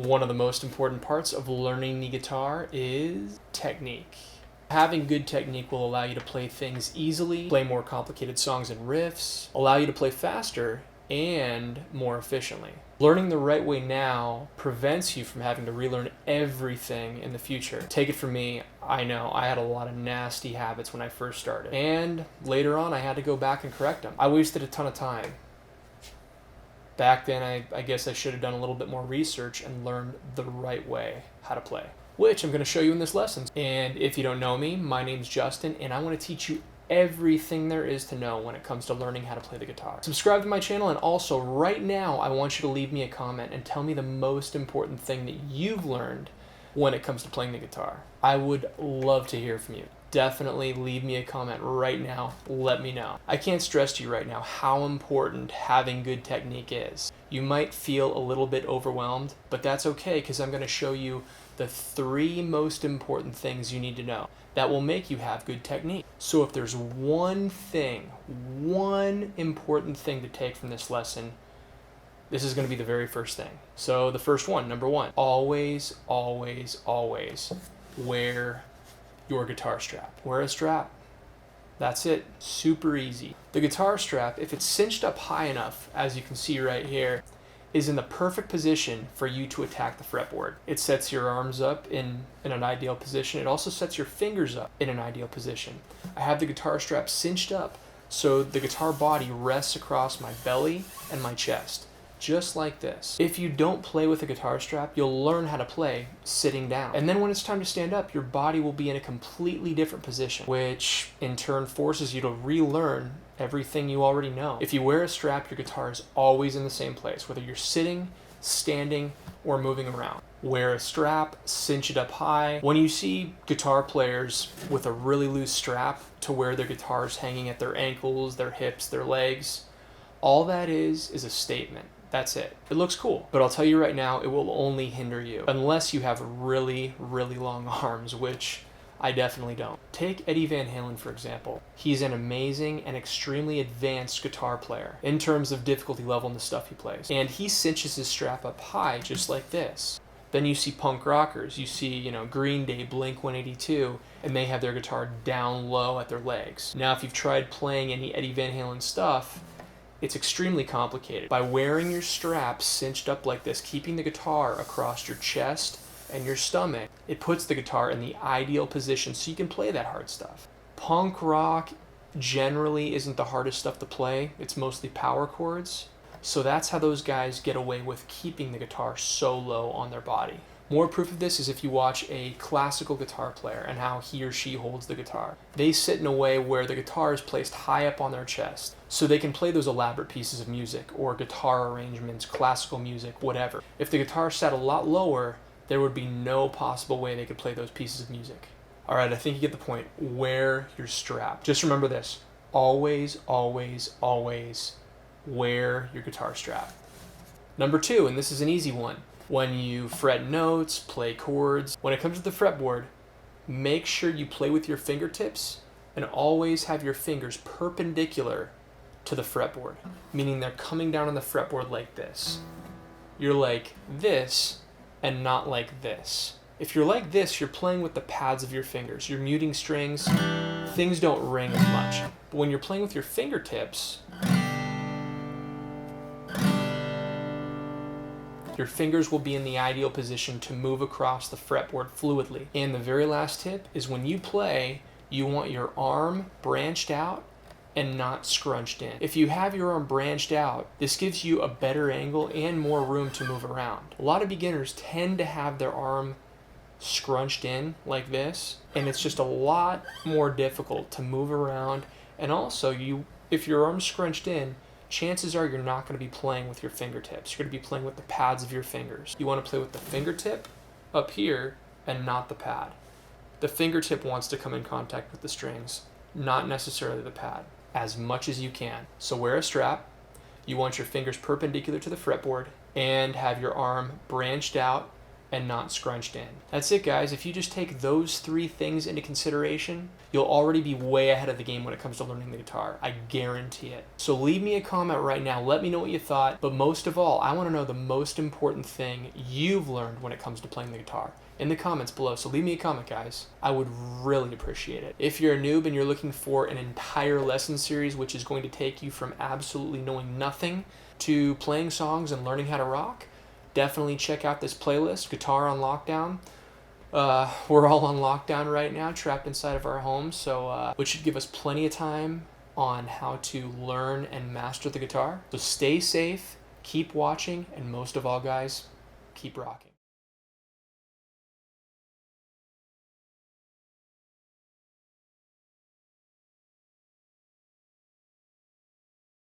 One of the most important parts of learning the guitar is technique. Having good technique will allow you to play things easily, play more complicated songs and riffs, allow you to play faster and more efficiently. Learning the right way now prevents you from having to relearn everything in the future. Take it from me, I know I had a lot of nasty habits when I first started, and later on I had to go back and correct them. I wasted a ton of time. Back then, I guess I should have done a little bit more research and learned the right way how to play, which I'm going to show you in this lesson. And if you don't know me, my name's Justin, and I want to teach you everything there is to know when it comes to learning how to play the guitar. Subscribe to my channel, and also right now I want you to leave me a comment and tell me the most important thing that you've learned when it comes to playing the guitar. I would love to hear from you. Definitely leave me a comment right now. Let me know. I can't stress to you right now how important having good technique is. You might feel a little bit overwhelmed, but that's okay, because I'm going to show you the 3 most important things you need to know that will make you have good technique. So if there's one important thing to take from this lesson, this is going to be the very first thing. So the first one, number 1, always wear your guitar strap. Wear a strap. That's it. Super easy. The guitar strap, if it's cinched up high enough, as you can see right here, is in the perfect position for you to attack the fretboard. It sets your arms up in an ideal position. It also sets your fingers up in an ideal position. I have the guitar strap cinched up so the guitar body rests across my belly and my chest, just like this. If you don't play with a guitar strap, you'll learn how to play sitting down. And then when it's time to stand up, your body will be in a completely different position, which in turn forces you to relearn everything you already know. If you wear a strap, your guitar is always in the same place, whether you're sitting, standing, or moving around. Wear a strap, cinch it up high. When you see guitar players with a really loose strap to where their guitar's hanging at their ankles, their hips, their legs, all that is a statement. That's it. It looks cool, but I'll tell you right now, it will only hinder you unless you have really long arms, which I definitely don't. Take Eddie Van Halen, for example. He's an amazing and extremely advanced guitar player in terms of difficulty level and the stuff he plays. And he cinches his strap up high, just like this. Then you see punk rockers. You see, Green Day, Blink-182, and they have their guitar down low at their legs. Now, if you've tried playing any Eddie Van Halen stuff, it's extremely complicated. By wearing your strap cinched up like this, keeping the guitar across your chest and your stomach, it puts the guitar in the ideal position so you can play that hard stuff. Punk rock generally isn't the hardest stuff to play. It's mostly power chords. So that's how those guys get away with keeping the guitar so low on their body. More proof of this is if you watch a classical guitar player and how he or she holds the guitar. They sit in a way where the guitar is placed high up on their chest so they can play those elaborate pieces of music or guitar arrangements, classical music, whatever. If the guitar sat a lot lower, there would be no possible way they could play those pieces of music. All right, I think you get the point. Wear your strap. Just remember this. Always wear your guitar strap. Number 2, and this is an easy one. When you fret notes, play chords, when it comes to the fretboard, make sure you play with your fingertips and always have your fingers perpendicular to the fretboard, meaning they're coming down on the fretboard like this. You're like this and not like this. If you're like this, you're playing with the pads of your fingers. You're muting strings. Things don't ring as much. But when you're playing with your fingertips, your fingers will be in the ideal position to move across the fretboard fluidly. And the very last tip is when you play, you want your arm branched out and not scrunched in. If you have your arm branched out, this gives you a better angle and more room to move around. A lot of beginners tend to have their arm scrunched in like this, and it's just a lot more difficult to move around. And also, if your arm's scrunched in, chances are you're not going to be playing with your fingertips. You're going to be playing with the pads of your fingers. You want to play with the fingertip up here and not the pad. The fingertip wants to come in contact with the strings, not necessarily the pad, as much as you can. So wear a strap. You want your fingers perpendicular to the fretboard and have your arm branched out and not scrunched in. That's it, guys. If you just take those 3 things into consideration, you'll already be way ahead of the game when it comes to learning the guitar. I guarantee it. So leave me a comment right now. Let me know what you thought. But most of all, I want to know the most important thing you've learned when it comes to playing the guitar in the comments below. So leave me a comment, guys. I would really appreciate it. If you're a noob and you're looking for an entire lesson series, which is going to take you from absolutely knowing nothing to playing songs and learning how to rock, definitely check out this playlist, Guitar on Lockdown. We're all on lockdown right now, trapped inside of our homes, so which should give us plenty of time on how to learn and master the guitar. So stay safe, keep watching, and most of all, guys, keep rocking.